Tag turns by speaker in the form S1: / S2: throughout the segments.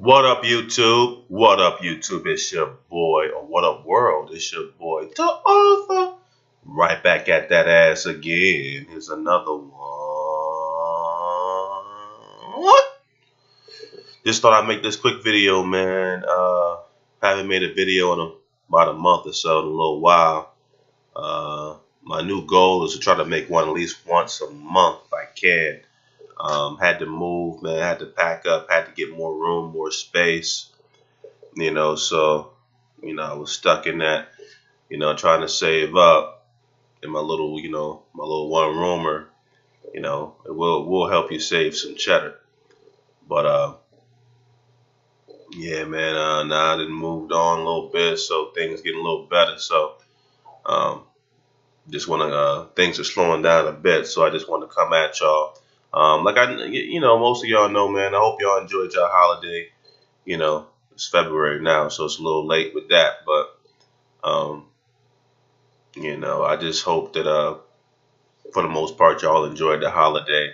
S1: What up, YouTube? What up, YouTube? It's your boy, or what up, world? It's your boy, the author. Right back at that ass again. Here's another one. What? Just thought I'd make this quick video, man. Haven't made a video in about a month or so, in a little while. My new goal is to try to make one at least once a month if I can. Had to move, man. Had to pack up. Had to get more room, more space. So I was stuck in that. Trying to save up in my little, my little one roomer. It will help you save some cheddar. But yeah, man. Now I done moved on a little bit, so things getting a little better. So um, just want to. Things are slowing down a bit, so I just want to come at y'all. Most of y'all know, man. I hope y'all enjoyed your holiday. It's February now, so it's a little late with that. But um, I just hope that for the most part, y'all enjoyed the holiday.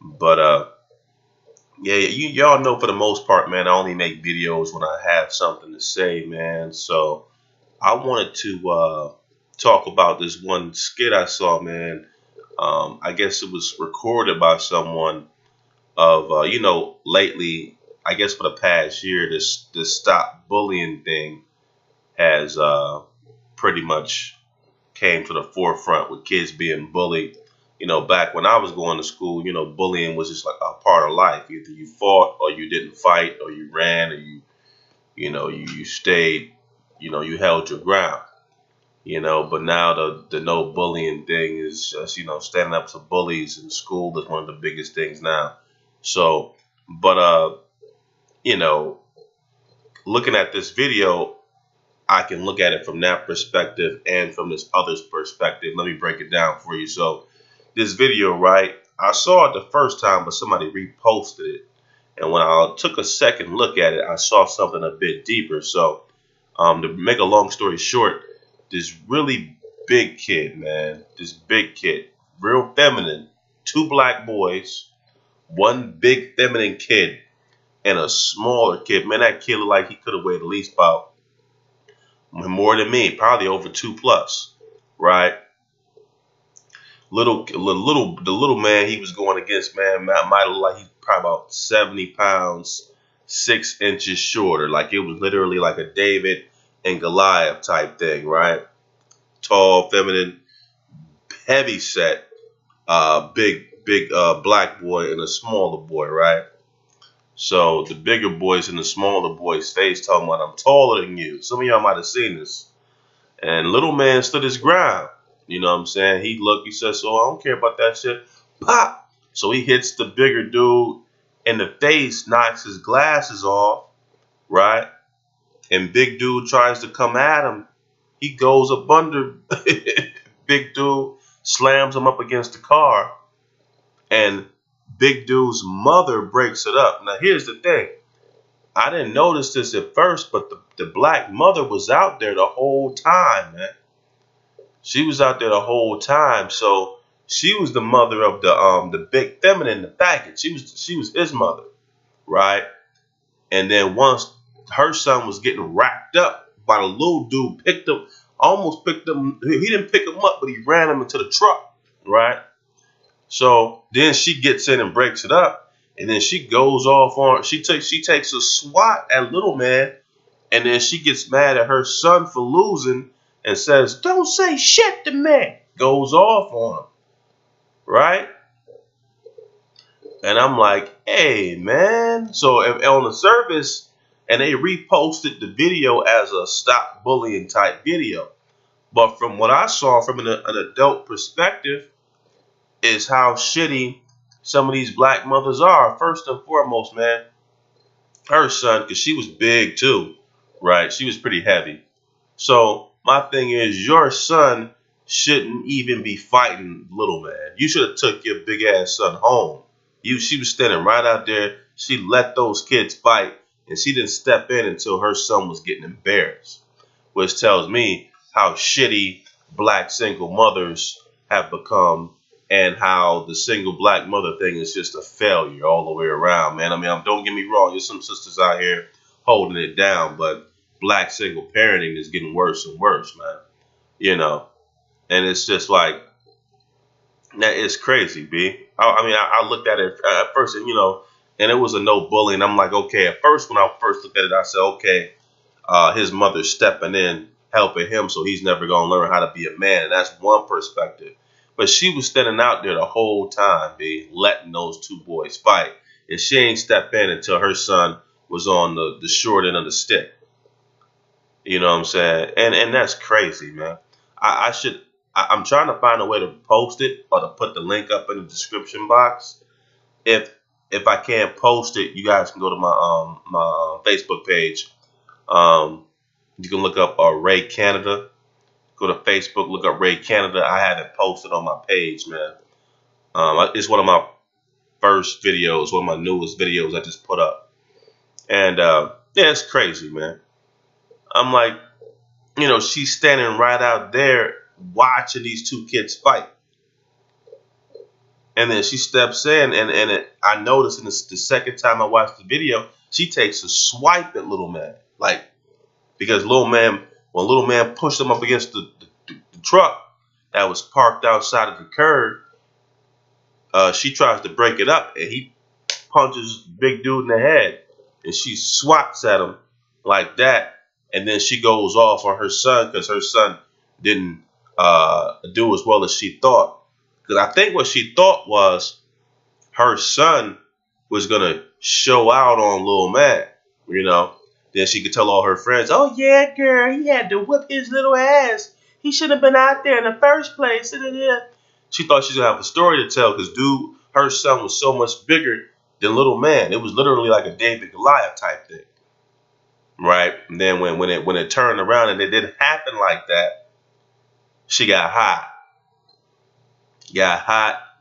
S1: But yeah, y'all know for the most part, man, I only make videos when I have something to say, man. So I wanted to talk about this one skit I saw, man. I guess it was recorded by someone of lately. I guess for the past year, this stop bullying thing has pretty much came to the forefront with kids being bullied. Back when I was going to school, bullying was just like a part of life. Either you fought or you didn't fight, or you ran, or you stayed, you held your ground. But now the no bullying thing is just, standing up to bullies in school is one of the biggest things now. So, but you know, looking at this video, I can look at it from that perspective and from this other's perspective. Let me break it down for you. So this video, right, I saw it the first time, but somebody reposted it. And when I took a second look at it, I saw something a bit deeper. So to make a long story short, this really big kid, man, this big kid, real feminine, two black boys, one big feminine kid, and a smaller kid. Man, that kid looked like he could have weighed at least about more than me, probably over 2+, right? The little man he was going against, man, might look like he's probably about 70 pounds, 6 inches shorter. Like it was literally like a David and Goliath type thing, right? Tall, feminine, heavy set, big black boy and a smaller boy, right? So the bigger boys and the smaller boy's face talking about, I'm taller than you. Some of y'all might have seen this. And little man stood his ground. You know what I'm saying? He says, so I don't care about that shit. Pop! So he hits the bigger dude in the face, knocks his glasses off, right? And big dude tries to come at him. He goes up under big dude, slams him up against the car, and big dude's mother breaks it up. Now here's the thing. I didn't notice this at first, but the black mother was out there the whole time, man. She was out there the whole time. So she was the mother of the big feminine, the faggot. She was his mother, right? And then once her son was getting racked up by the little dude, almost picked him. He didn't pick him up, but he ran him into the truck, right? So then she gets in and breaks it up, and then she goes off on. She takes a swat at little man, and then she gets mad at her son for losing and says, "Don't say shit to me." Goes off on him, right? And I'm like, hey, man. So on the surface, and they reposted the video as a stop bullying type video. But from what I saw from an adult perspective is how shitty some of these black mothers are. First and foremost, man, her son, because she was big too, right? She was pretty heavy. So my thing is, your son shouldn't even be fighting little man. You should have took your big ass son home. She was standing right out there. She let those kids fight, and she didn't step in until her son was getting embarrassed, which tells me how shitty black single mothers have become and how the single black mother thing is just a failure all the way around, man. I mean, don't get me wrong. There's some sisters out here holding it down, but black single parenting is getting worse and worse, man. You know, and it's just like, that is crazy, B. I mean, I looked at it at first, and and it was a no bullying. I'm like, okay. At first, when I first looked at it, I said, okay, his mother's stepping in, helping him, so he's never gonna learn how to be a man, and that's one perspective. But she was standing out there the whole time, B, letting those two boys fight, and she ain't step in until her son was on the short end of the stick. You know what I'm saying? And that's crazy, man. I should. I'm trying to find a way to post it or to put the link up in the description box. If I can't post it, you guys can go to my Facebook page. You can look up Ray Canada. Go to Facebook, look up Ray Canada. I had it posted on my page, man. It's one of my first videos, one of my newest videos I just put up. And yeah, it's crazy, man. I'm like, she's standing right out there watching these two kids fight. And then she steps in, and I noticed in the second time I watched the video, she takes a swipe at little man. Like, because when little man pushed him up against the truck that was parked outside of the curb, she tries to break it up, and he punches big dude in the head, and she swats at him like that, and then she goes off on her son because her son didn't do as well as she thought. Because I think what she thought was her son was gonna show out on Lil Man, Then she could tell all her friends, "Oh yeah, girl, he had to whip his little ass. He should have been out there in the first place." She thought she was gonna have a story to tell because her son was so much bigger than Little Man. It was literally like a David Goliath type thing, right? And then when it turned around and it didn't happen like that, she got hot.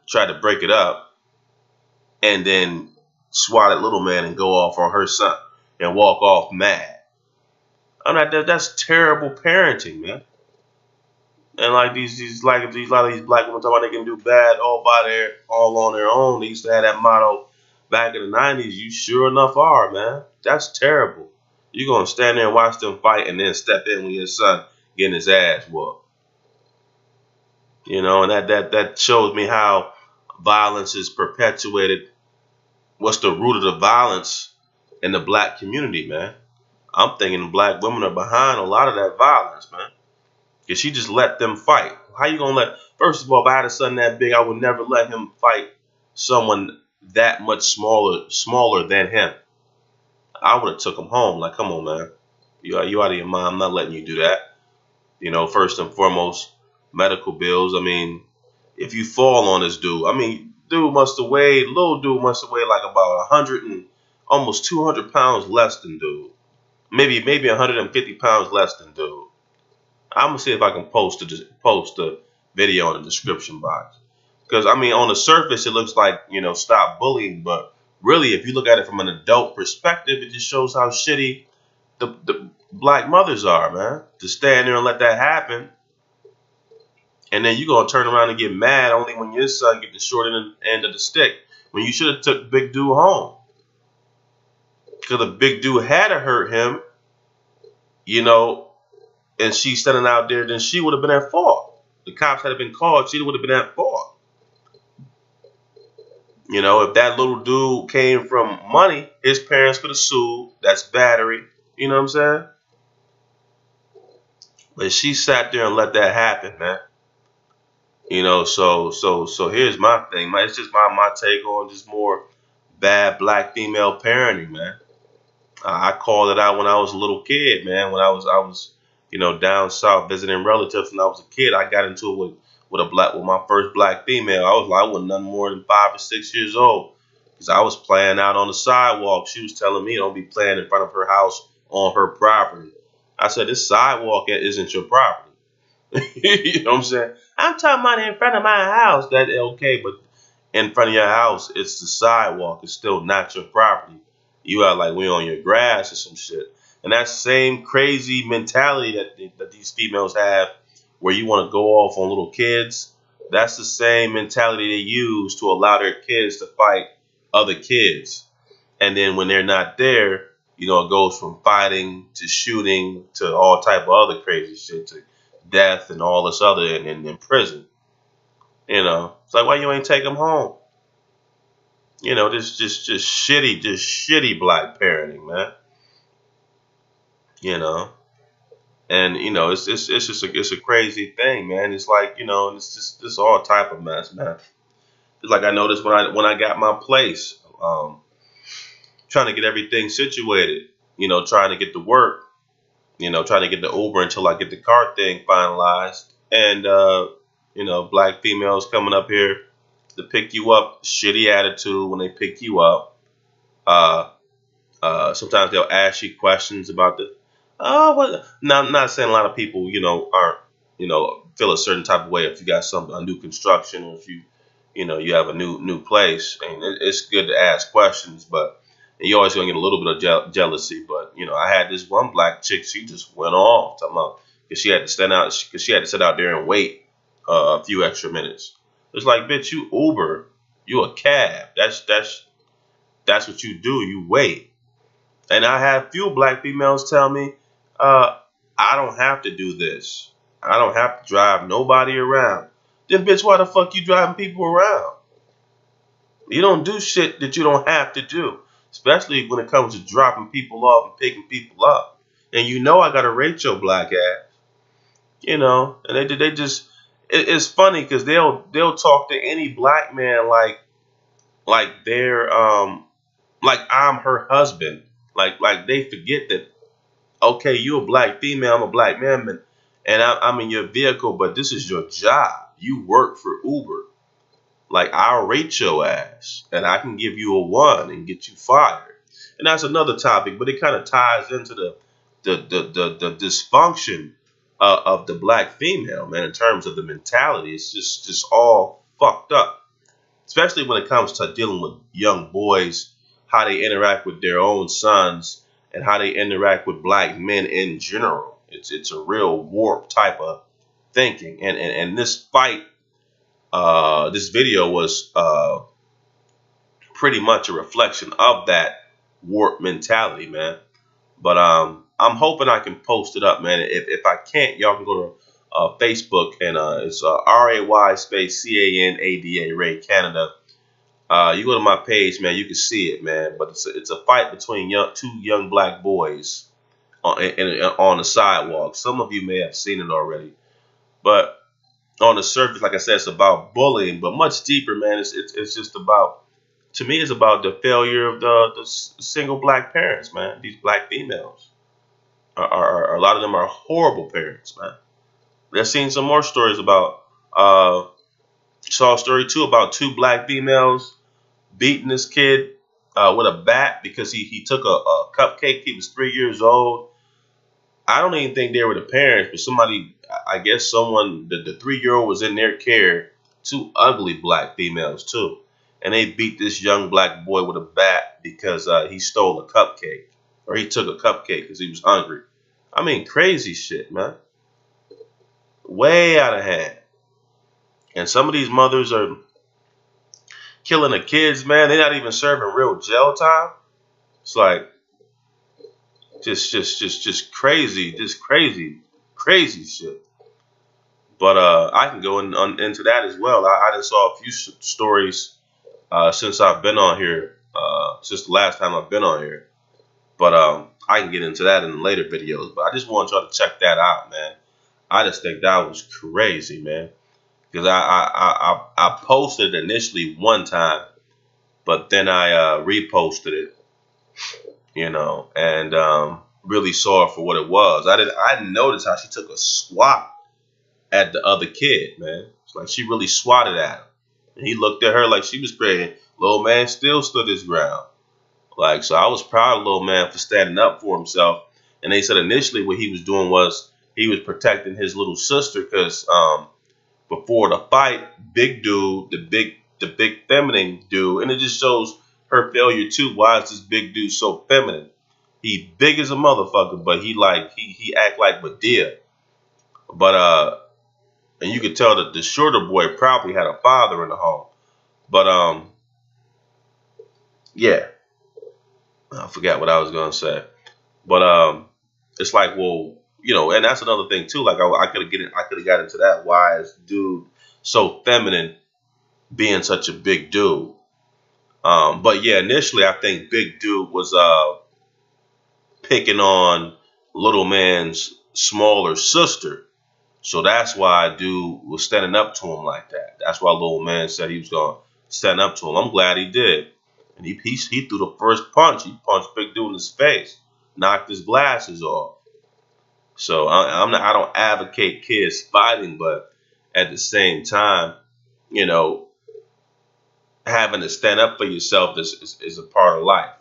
S1: Tried to break it up, and then swat at Little Man and go off on her son and walk off mad. I'm like, that's terrible parenting, man. And like a lot of these black women talk about they can do bad all on their own. They used to have that motto back in the 90s. You sure enough are, man. That's terrible. You're gonna stand there and watch them fight and then step in when your son getting his ass whooped. And that shows me how violence is perpetuated. What's the root of the violence in the black community, man? I'm thinking black women are behind a lot of that violence, man. Because she just let them fight. How you gonna first of all, if I had a son that big, I would never let him fight someone that much smaller than him. I would have took him home. Like, come on, man. You out of your mind. I'm not letting you do that. First and foremost, medical bills. I mean, if you fall on this dude, little dude must have weighed like about 100 and almost 200 pounds less than dude. Maybe 150 pounds less than dude. I'm gonna see if I can post the video in the description box. Because on the surface it looks like stop bullying, but really if you look at it from an adult perspective, it just shows how shitty the black mothers are, man. To stand there and let that happen. And then you're going to turn around and get mad only when your son get the short end of the stick. When you should have took big dude home. Because the big dude had to hurt him, and she's standing out there, then she would have been at fault. The cops had been called, she would have been at fault. If that little dude came from money, his parents could have sued. That's battery. You know what I'm saying? But she sat there and let that happen, man. So here's my thing, man. It's just my take on just more bad black female parenting, man. I called it out when I was a little kid, man. When I was down south visiting relatives when I was a kid. I got into it with my first black female. I wasn't nothing more than 5 or 6 years old because I was playing out on the sidewalk. She was telling me don't be playing in front of her house on her property. I said, this sidewalk isn't your property. You know what I'm saying? I'm talking about in front of my house. That's okay, but in front of your house, it's the sidewalk. It's still not your property. You are like we on your grass or some shit. And that same crazy mentality that these females have, where you want to go off on little kids, That's the same mentality they use to allow their kids to fight other kids. And then when they're not there, it goes from fighting to shooting to all type of other crazy shit to death and all this other and in prison. It's like, why you ain't take them home? This just shitty black parenting, man. You know, and it's just it's a crazy thing, man. It's like it's just this all type of mess, man. It's like I noticed when I got my place, trying to get everything situated, trying to get to work, trying to get the Uber until I get the car thing finalized, and black females coming up here to pick you up, shitty attitude when they pick you up. Uh, Sometimes they'll ask you questions about what? Now, I'm not saying a lot of people, aren't, feel a certain type of way if you got a new construction or if you have a new place. And it's good to ask questions, but you always gonna get a little bit of jealousy. But I had this one black chick, she just went off talking about because she had to stand out, because she had to sit out there and wait a few extra minutes. It's like, bitch, you Uber, you a cab. That's what you do. You wait. And I have few black females tell me, I don't have to do this. I don't have to drive nobody around. Then, bitch, why the fuck you driving people around? You don't do shit that you don't have to do, especially when it comes to dropping people off and picking people up. And I gotta rate your black ass. And they just it's funny because they'll talk to any black man like they're like I'm her husband. Like they forget that, okay, you a black female, I'm a black man, and I'm in your vehicle, but this is your job. You work for Uber. Like, I'll rate your ass, and I can give you a 1 and get you fired. And that's another topic, but it kind of ties into the dysfunction of the black female, man, in terms of the mentality. It's just all fucked up, especially when it comes to dealing with young boys, how they interact with their own sons, and how they interact with black men in general. It's a real warped type of thinking. And this fight, this video was pretty much a reflection of that warped mentality, man. But I'm hoping I can post it up, man. If I can't, y'all can go to Facebook, and it's RAY space CANADA Ray Canada. You go to my page, man. You can see it, man. But it's a fight between two young black boys on the sidewalk. Some of you may have seen it already, but on the surface, like I said, it's about bullying, but much deeper, man. It's just about, to me, it's about the failure of the single black parents, man. These black females are a lot of them are horrible parents, man. I've seen some more stories about. Saw a story too about 2 black females beating this kid with a bat because he took a cupcake. He was 3 years old. I don't even think they were the parents, but somebody, I guess someone, the 3-year-old was in their care. 2 ugly black females too. And they beat this young black boy with a bat because he stole a cupcake, or he took a cupcake because he was hungry. I mean, crazy shit, man. Way out of hand. And some of these mothers are killing the kids, man. They're not even serving real jail time. It's like just crazy, crazy shit. But I can go into that as well. I just saw a few stories since I've been on here, since the last time I've been on here. But I can get into that in later videos. But I just want y'all to check that out, man. I just think that was crazy, man. Because I posted it initially one time, but then I reposted it, and really saw it for what it was. I didn't notice how she took a swat at the other kid, man. It's like she really swatted at him. And he looked at her like she was crazy. Little man still stood his ground. Like, so I was proud of little man for standing up for himself. And they said initially what he was doing was he was protecting his little sister because before the fight, big dude, the big feminine dude, and it just shows her failure too. Why is this big dude so feminine? He big as a motherfucker, but he act like Madea. But and you could tell that the shorter boy probably had a father in the home. But yeah, I forgot what I was gonna say. But it's like, well, and that's another thing too. Like I could have got into that. Why is dude so feminine, being such a big dude? But yeah, initially I think Big Dude was picking on Little Man's smaller sister. So that's why dude was standing up to him like that. That's why Little Man said he was gonna stand up to him. I'm glad he did. And he threw the first punch. He punched Big Dude in his face, knocked his glasses off. So I don't advocate kids fighting, but at the same time, you know, having to stand up for yourself is a part of life.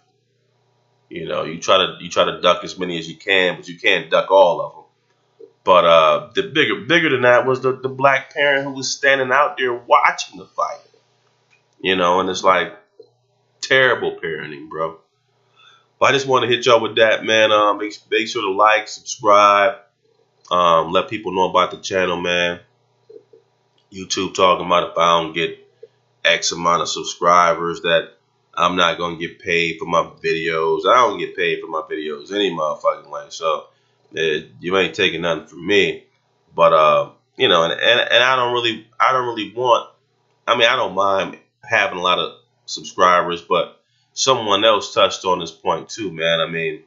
S1: You try to duck as many as you can, but you can't duck all of them. But the bigger than that was the black parent who was standing out there watching the fight. And it's like terrible parenting, bro. But I just want to hit y'all with that, man. Make sure to like, subscribe, let people know about the channel, man. YouTube talking about if I don't get X amount of subscribers that I'm not gonna get paid for my videos. I don't get paid for my videos any motherfucking way. So you ain't taking nothing from me. But and I don't really want. I mean, I don't mind having a lot of subscribers, but someone else touched on this point too, man. I mean,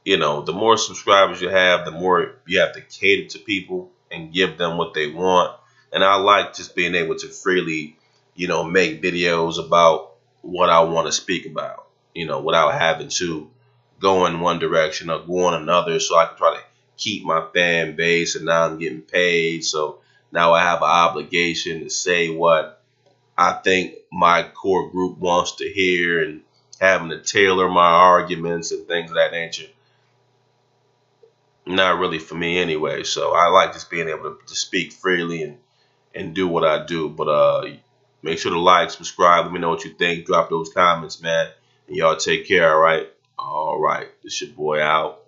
S1: the more subscribers you have, the more you have to cater to people and give them what they want. And I like just being able to freely, make videos about what I want to speak about, without having to go in one direction or go in another. So I can try to keep my fan base, and now I'm getting paid. So now I have an obligation to say what I think my core group wants to hear, and having to tailor my arguments and things of that nature. Not really for me anyway. So I like just being able to speak freely and do what I do. But make sure to like, subscribe. Let me know what you think. Drop those comments, man. And y'all take care, all right? All right. This your boy out.